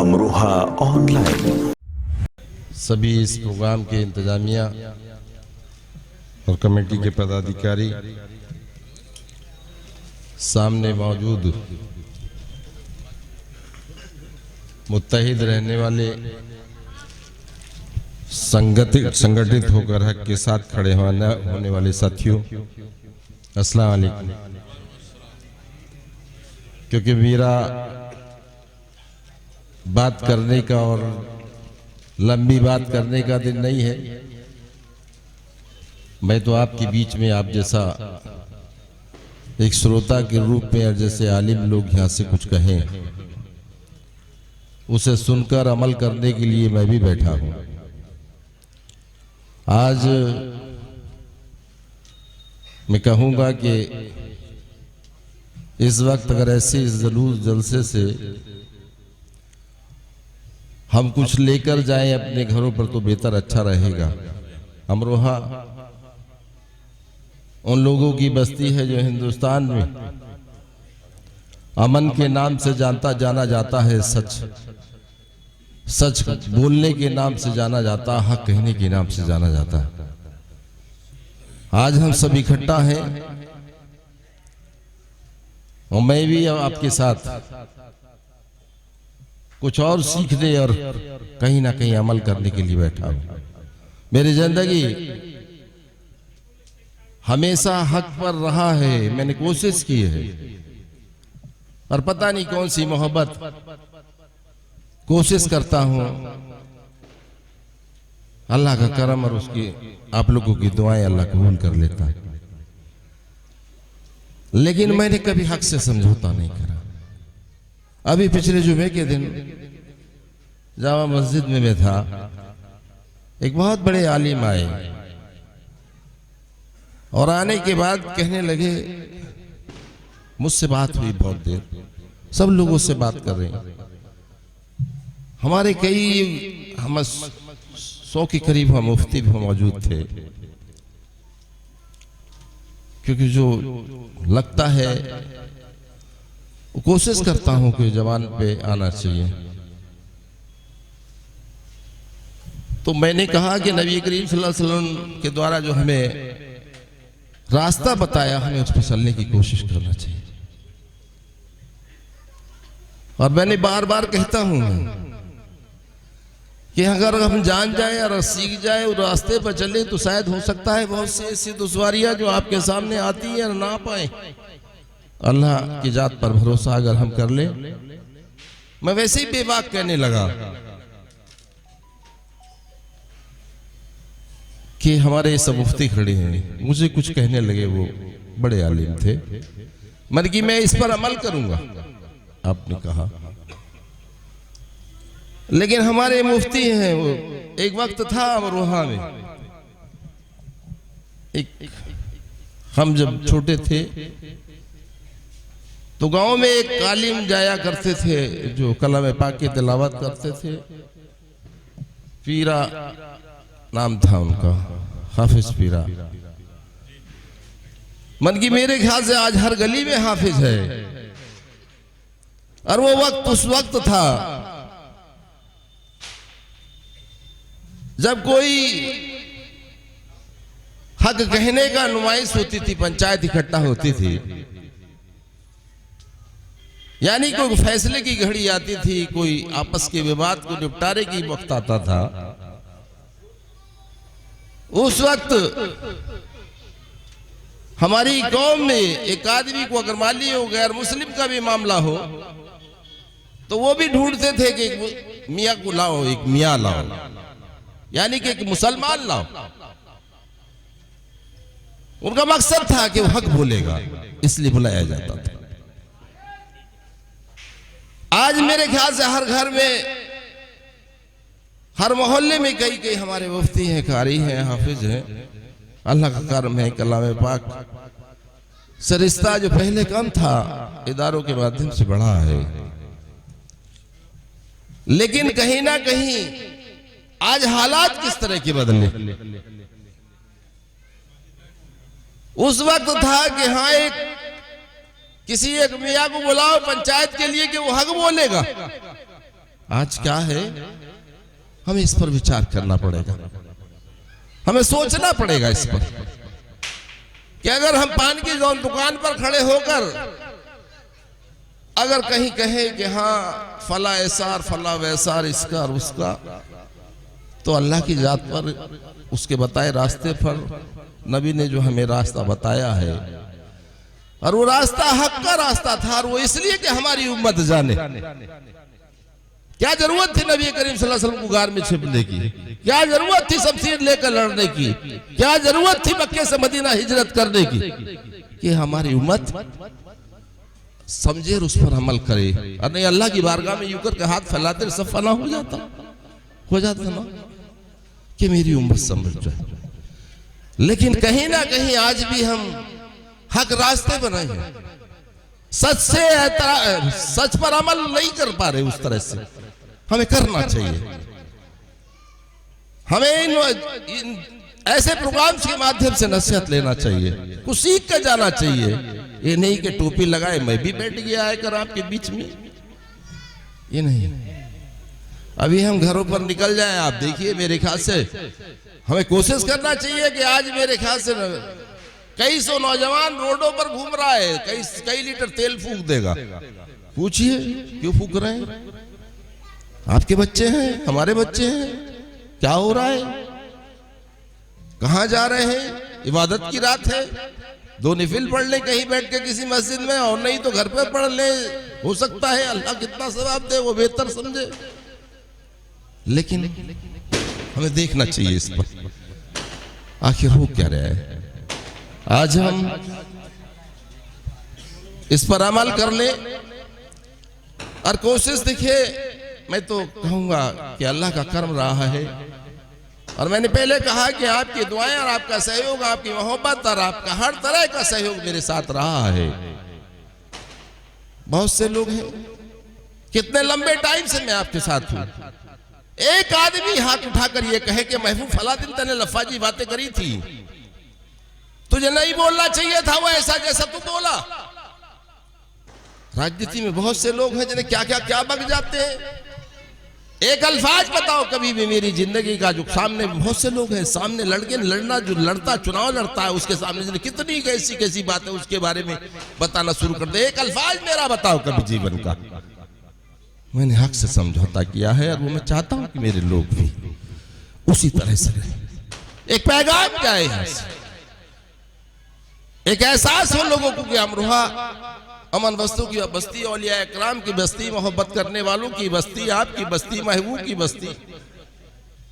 Amroha online. सभी इस programme के इंतजामिया और कमेटी के पदाधिकारी, सामने मौजूद मुत्तहिद रहने वाले, संगठित होकर हक के साथ खड़े होने वाले साथियों, अस्सलाम वालेकुम। क्योंकि मेरा बात करने का और लंबी बात करने का दिन नहीं है, मैं तो आपके बीच में आप जैसा एक श्रोता के रूप में और जैसे आलिम लोग यहाँ से कुछ कहें उसे सुनकर अमल करने के लिए मैं भी बैठा हूँ। आज मैं कहूँगा कि इस वक्त अगर ऐसे जुलूस जलसे से हम कुछ लेकर जाएं अपने घरों पर तो बेहतर अच्छा रहेगा। अमरोहा उन लोगों की बस्ती है जो हिंदुस्तान में अमन के नाम से जाना जाता है, सच बोलने के नाम से जाना जाता, हक कहने के नाम से जाना जाता है। आज हम सब इकट्ठा हैं और मैं भी आपके साथ कुछ और सीखने और कहीं ना कहीं अमल करने के लिए बैठा हूं। मेरी जिंदगी हमेशा हक पर रहा है, मैंने कोशिश की है, और पता नहीं कौन सी मोहब्बत कोशिश करता हूं। अल्लाह का करम और उसकी आप लोगों की दुआएं अल्लाह कबूल कर लेता है, लेकिन मैंने कभी हक से समझौता नहीं करा। अभी पिछले जुमे के दिन जामा मस्जिद में मैं था, एक बहुत बड़े आलिम आए और आने के बाद कहने लगे, मुझसे बात हुई बहुत देर, सब लोगों से बात कर रहे हैं, हमारे कई हम 100 के करीब हम मुफ्ती भी मौजूद थे। क्योंकि जो लगता है कोशिश करता हूं कि जवान पे आना चाहिए। तो मैंने कहा कि नबी करीम सल्लल्लाहु अलैहि वसल्लम के द्वारा जो हमें रास्ता बताया, हमें उस पर चलने की कोशिश करना चाहिए। और मैंने बार बार कहता हूं कि अगर हम जान जाए और सीख जाए और रास्ते पर चले तो शायद हो सकता है बहुत सी ऐसी दुश्वारियां जो आपके सामने आती हैं ना पाए। अल्लाह की जात पर भरोसा अगर हम कर ले। मैं वैसे ही बेबाक कहने लगा कि हमारे सब मुफ्ती खड़े हैं, मुझे कुछ कहने लगे, वो बड़े आलिम थे, मन की मैं इस पर अमल करूंगा, आपने कहा, लेकिन हमारे मुफ्ती हैं वो। एक वक्त था अमरोहा में, एक हम जब छोटे थे तो गांव में एक आलिम जाया करते थे जो कलाम पाक की तिलावत करते थे, पीरा नाम था उनका, हाफिज पीरा। मन की मेरे ख्याल से आज हर गली में हाफिज है, और वो वक्त उस वक्त था जब कोई हक कहने का नुमाइश होती थी, पंचायत इकट्ठा होती थी, यानी कोई फैसले की घड़ी आती थी, कोई आपस के विवाद को निपटारे की वक्त आता था। उस वक्त हमारी कौम में एक आदमी को अगर मान लीजिए गैर मुस्लिम का भी मामला हो तो वो भी ढूंढते थे कि मियाँ को लाओ, एक मियाँ लाओ, यानी कि एक मुसलमान लाओ। उनका मकसद था कि वो हक बोलेगा, इसलिए बुलाया जाता था। आज मेरे ख्याल से हर घर में, हर मोहल्ले में कई कई हमारे मुफ्ती हैं, कारी हैं, हाफिज हैं। अल्लाह का करम है, कलाम पाक से रिश्ता जो पहले कम था इदारों के माध्यम से बढ़ा है, लेकिन कहीं ना कहीं आज हालात किस तरह के बदले। उस वक्त था कि हाँ किसी एक मियाँ को बुलाओ पंचायत के लिए कि वो हक बोलेगा, आज क्या है, हमें इस पर विचार करना पड़ेगा, हमें सोचना पड़ेगा इस पर कि अगर हम पान की दुकान पर खड़े होकर अगर कहीं कहे कि हाँ फला ऐसार फला वैसार इसका और उसका, तो अल्लाह की जात पर उसके बताए रास्ते पर नबी ने जो हमें रास्ता बताया है, और वो रास्ता हक का रास्ता था, और वो इसलिए कि हमारी उम्मत जाने। क्या जरूरत थी नबी करीम सल्लल्लाहु अलैहि वसल्लम को गार में छिपने की? क्या जरूरत थी शमशीर लेकर लड़ने की? क्या जरूरत थी मक्के से मदीना हिजरत करने की? कि हमारी उम्मत समझे और उस पर अमल करे, और नहीं अल्लाह की बारगाह में यूं करके हाथ फैलाते सब फना हो जाता ना कि मेरी उम्मत समझ जाए। लेकिन कहीं ना कहीं आज भी हम हक रास्ते पर नहीं है, सच पर अमल नहीं कर पा रहे उस तरह से। हमें करना चाहिए, हमें इन ऐसे प्रोग्राम्स के माध्यम से नसीहत लेना चाहिए, कुछ सीख कर जाना चाहिए। ये नहीं कि टोपी लगाए मैं भी बैठ गया आकर आपके बीच में, ये नहीं। अभी हम घरों पर निकल जाएं, आप देखिए मेरे ख्याल से हमें कोशिश करना चाहिए कि आज मेरे ख्याल से कई सौ नौजवान रोडों पर घूम रहा है, कई लीटर तेल फूंक देगा। पूछिए क्यों फूंक रहे हैं? आपके बच्चे हैं, हमारे बच्चे हैं, क्या हो रहा है? कहां जा रहे हैं? इबादत की रात है, 2 निफिल पढ़ ले कहीं बैठ के किसी मस्जिद में, और नहीं तो घर पे पढ़ ले, हो सकता है अल्लाह कितना सवाब दे वो बेहतर समझे। लेकिन हमें देखना चाहिए इस पर आखिर हो क्या रहा है। आज हम इस पर अमल कर ले और कोशिश देखिए, मैं तो कहूंगा कि अल्लाह का कर्म रहा है, और मैंने पहले कहा कि आपकी दुआएं और आपका सहयोग, आपकी मोहब्बत और आपका हर तरह का सहयोग मेरे साथ रहा है। बहुत से लोग हैं, कितने लंबे टाइम से मैं आपके साथ हूं। एक आदमी हाथ उठाकर ये कहे कि महबूब फला दिन तने लफाजी बातें करी थी, तुझे नहीं बोलना चाहिए था वो ऐसा जैसा तू बोला। राजनीति में बहुत से लोग हैं जिन्हें क्या क्या क्या बक जाते हैं। एक अल्फाज बताओ कभी भी मेरी जिंदगी का, जो सामने बहुत से लोग हैं, सामने लड़ना जो लड़ता चुनाव लड़ता है उसके सामने कितनी कैसी कैसी बातें उसके बारे में बताना शुरू कर दे। एक अल्फाज मेरा बताओ कभी जीवन का। मैंने हक से समझौता किया है, और वो मैं चाहता हूं कि मेरे लोग भी उसी तरह से रहे। एक पैगाम जाए यहाँ से, एक एहसास हो लोगों को कि अमरोहा अमन बस्तों की बस्ती, औलिया इकराम की बस्ती, मोहब्बत करने वालों की बस्ती, आपकी बस्ती, महबूब की बस्ती,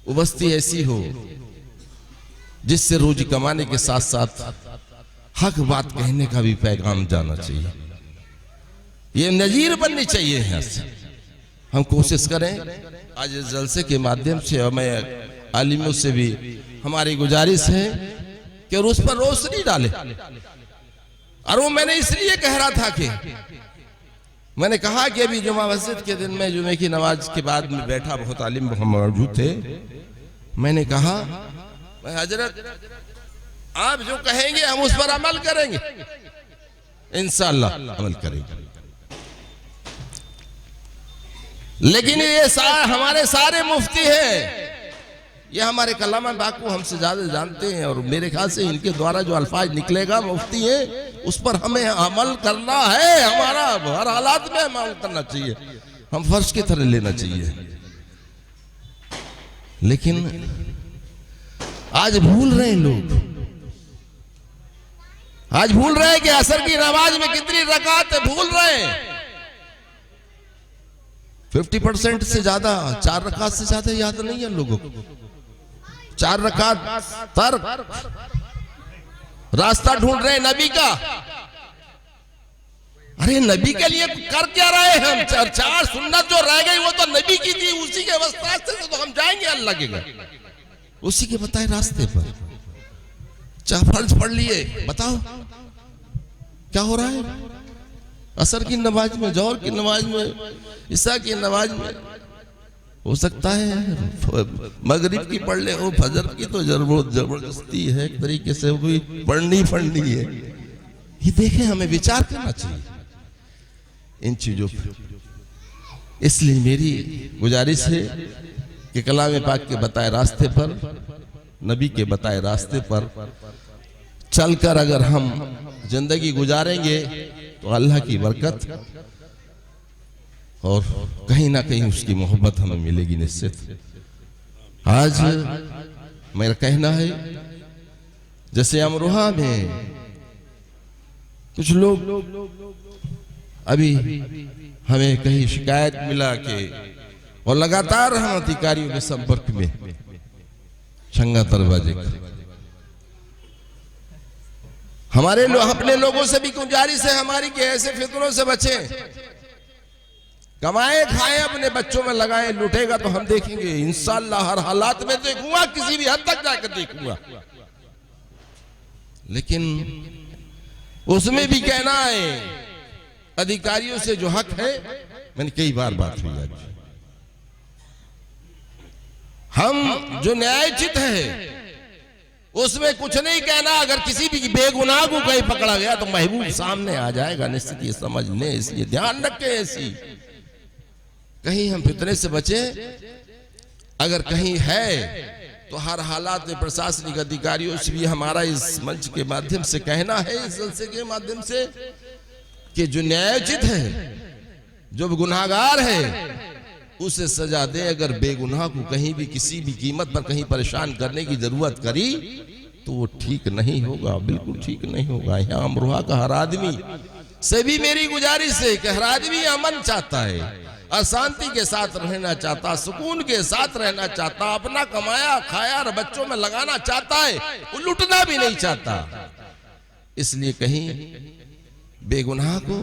वो बस्ती ऐसी हो जिससे रोजी कमाने के साथ साथ हक बात कहने का भी पैगाम जाना चाहिए। ये नजीर बननी चाहिए। यहाँ से हम कोशिश करें आज इस जलसे के माध्यम से, और मैं आलिमों से भी हमारी गुजारिश है कि उस पर रोशनी डाले। और वो मैंने इसलिए कह रहा था कि मैंने कहा कि अभी जुमा मस्जिद के दिन में जुमे की नमाज के बाद में बैठा, बहुत आलिम मौजूद थे। मैंने कहा हजरत आप जो कहेंगे हम उस पर अमल करेंगे, इंशाअल्लाह अमल करेंगे। लेकिन ये हमारे सारे मुफ्ती हैं, ये हमारे कलामा बाकू हमसे ज्यादा जानते हैं, और मेरे ख्याल से इनके द्वारा जो अल्फाज निकलेगा मुफ्ती है उस पर हमें अमल करना है। हमारा हर हालात में अमल करना चाहिए, हम फर्ज की तरह लेना चाहिए। लेकिन आज भूल रहे हैं लोग, आज भूल रहे हैं कि असर की नमाज में कितनी रकात है, भूल रहे हैं। 50% से ज्यादा, 4 रकात से ज्यादा याद नहीं है लोगों को। 4 रकात तर्क, रास्ता ढूंढ रहे नबी का। अरे नबी के लिए कर क्या रहे हम? 4 सुन्नत जो रह गई वो तो नबी की थी, उसी के रास्ते से तो हम जाएंगे अल्लाह के घर, उसी के बताए रास्ते पर। 4 फर्ज पढ़ लिए, बताओ क्या हो रहा है? असर की नमाज में, जोहर की नमाज में, ईशा की नमाज में, हो सकता है मगरिब की पढ़ ले, वो फजर की तो जबरदस्ती है एक तरीके से, वो पढ़नी है। ये देखें, हमें विचार करना चाहिए इन चीजों पर। इसलिए मेरी गुजारिश है कि कलाम पाक के बताए रास्ते पर, नबी के बताए रास्ते पर चलकर अगर हम जिंदगी गुजारेंगे तो अल्लाह की बरकत और कहीं ना कहीं उसकी मोहब्बत हमें मिलेगी निश्चित। आज मेरा कहना है, जैसे अमरोहा में कुछ लोग अभी हमें कहीं शिकायत मिला के, और लगातार हम अधिकारियों के संपर्क में छंगा दरवाजे हमारे अपने लोगों से भी गुजारिश है हमारी कि ऐसे फितरों से बचें, कमाए खाएं, अपने बच्चों में लगाएं। लूटेगा तो हम देखेंगे इंशाअल्लाह, हर हालात में देखूंगा, किसी भी हद तक जाकर देखूंगा, लेकिन उसमें भी कहना है अधिकारियों से जो हक है। मैंने कई बार बात हुई आज, हम जो न्यायोचित है उसमें कुछ नहीं कहना। अगर किसी भी बेगुनाह को कहीं पकड़ा गया तो महबूब सामने आ जाएगा, निश्चित ये समझ लें। इसलिए ध्यान रखें, ऐसी कहीं हम फितने से बचें। अगर कहीं है तो हर हालात में प्रशासनिक अधिकारियों से भी हमारा इस मंच के माध्यम से कहना है, इस जलसे के माध्यम से, कि जो न्यायोचित है, जो गुनाहगार है, उसे सजा दे। अगर बेगुनाह को कहीं भी किसी भी कीमत पर कहीं परेशान करने की जरूरत करी तो वो ठीक नहीं होगा, बिल्कुल ठीक नहीं होगा। यहाँ अमरोहा का हर आदमी से भी मेरी गुजारिश है कि हर आदमी अमन चाहता है, अशांति के साथ रहना चाहता, सुकून के साथ रहना चाहता, अपना कमाया खाया और बच्चों में लगाना चाहता है, वो लुटना भी नहीं चाहता। इसलिए कहीं बेगुनाह को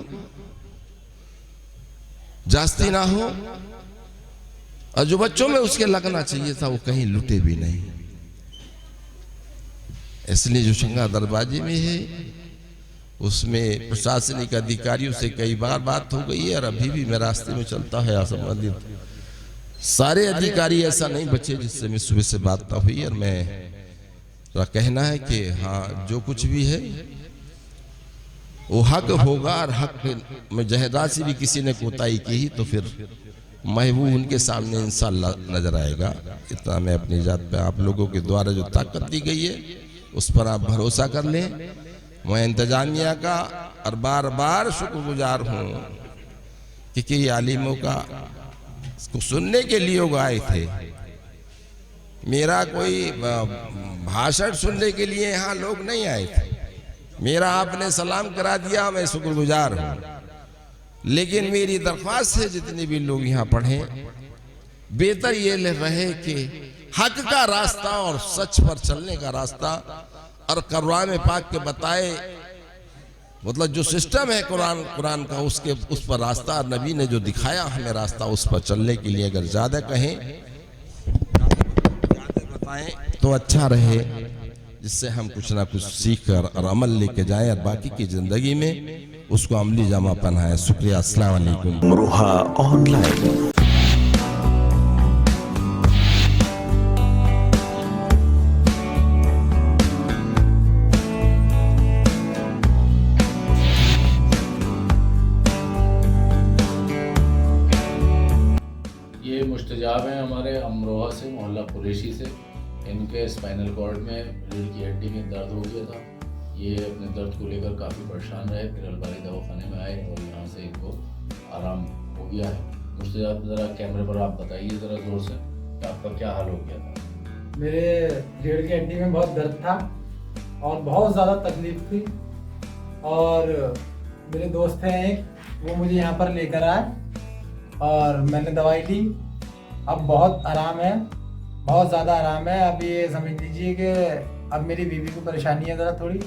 जास्ती ना हो, और जो बच्चों में उसके लगना चाहिए था वो कहीं लुटे भी नहीं। इसलिए जो छंगा दरवाजे में है उसमें प्रशासनिक अधिकारियों से कई बार बात हो गई है, और अभी भी मैं रास्ते में चलता है संबंधित सारे अधिकारी ऐसा नहीं बचे जिससे मैं सुबह से बात ना हुई। और मैं कहना है कि हाँ, जो कुछ भी है वो हक होगा, और हक में जहदा से भी किसी ने कोताही की तो फिर महबूब उनके सामने इंशाअल्लाह नजर आएगा। इतना मैं अपनी जात पे आप लोगों के द्वारा जो ताकत दी गई है उस पर आप भरोसा कर लें। मैं इंतजामिया का और बार बार शुक्रगुजार हूँ कि कई आलिमों का को सुनने के लिए वो आए थे। मेरा कोई भाषण सुनने के लिए यहाँ लोग नहीं आए थे, मेरा आपने सलाम करा दिया, मैं शुक्रगुजार हूँ। लेकिन मेरी दरख्वास्त है जितने भी लोग यहाँ पढ़ें, बेहतर ये ले रहे कि हक का रास्ता और सच पर चलने का रास्ता, और कुरान पाक के बताए मतलब जो सिस्टम है कुरान का, उस पर रास्ता, नबी ने जो दिखाया हमें रास्ता, उस पर चलने के लिए अगर ज्यादा कहें, ज्यादा बताएं तो अच्छा रहे, जिससे हम कुछ ना कुछ सीख कर और अमल लेके जाएं और बाकी की जिंदगी में उसको अमली जामा पहनाएं। शुक्रिया। अस्सलाम वालेकुम। अमरोहा ऑनलाइन। ये मुश्तजाब हैं हमारे अमरोहा से, मोहल्ला कुरैशी से। इनके स्पाइनल कॉर्ड में रीढ़ की हड्डी में दर्द हो गया था। ये अपने दर्द को लेकर काफ़ी परेशान रहे, फिर अलबारी दवाखाने में आए और यहाँ से इनको आराम हो गया है। मुश्तजाब, ज़रा कैमरे पर आप बताइए ज़रा ज़ोर से कि आपका क्या हाल हो गया था। मेरे रीढ़ की हड्डी में बहुत दर्द था और बहुत ज़्यादा तकलीफ थी, और मेरे दोस्त हैं एक, वो मुझे यहाँ पर लेकर आए और मैंने दवाई ली। अब बहुत आराम है, बहुत ज़्यादा आराम है। अब ये समझ लीजिए कि अब मेरी बीवी को परेशानी है ज़रा थोड़ी।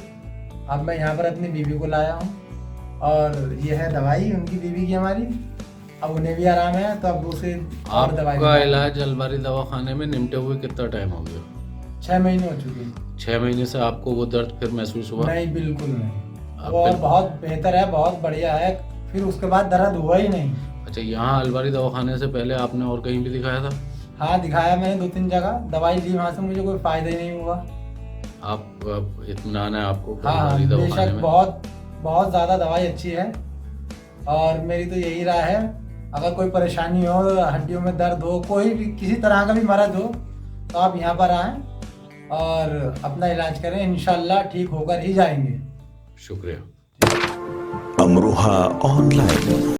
अब मैं यहाँ पर अपनी बीवी को लाया हूँ, और ये है दवाई उनकी बीवी की हमारी। अब उन्हें भी आराम है, तो अब दूसरी और दवाई। आपका इलाज अलबारी दवाखाने में निमटे हुए कितना टाइम हो गया? 6 महीने हो चुके हैं। 6 महीने से आपको वो दर्द फिर महसूस हुआ? नहीं, बिल्कुल नहीं। और बहुत बेहतर है, बहुत बढ़िया है। फिर उसके बाद दर्द हुआ ही नहीं। अच्छा, यहाँ अलबारी दवाखाने से पहले आपने और कहीं भी दिखाया था? हाँ, दिखाया मैंने 2-3 जगह, दवाई ली, वहाँ से मुझे कोई फायदा ही नहीं हुआ। आप इत्मीनान है आपको? हाँ, बेशक बहुत बहुत ज़्यादा दवाई अच्छी है, और मेरी तो यही राय है अगर कोई परेशानी हो, हड्डियों में दर्द हो, कोई भी किसी तरह का भी मर्ज हो, तो आप यहाँ पर आएँ और अपना इलाज करें। इंशाल्लाह ठीक होकर ही जाएंगे। शुक्रिया। अमरोहा ऑनलाइन।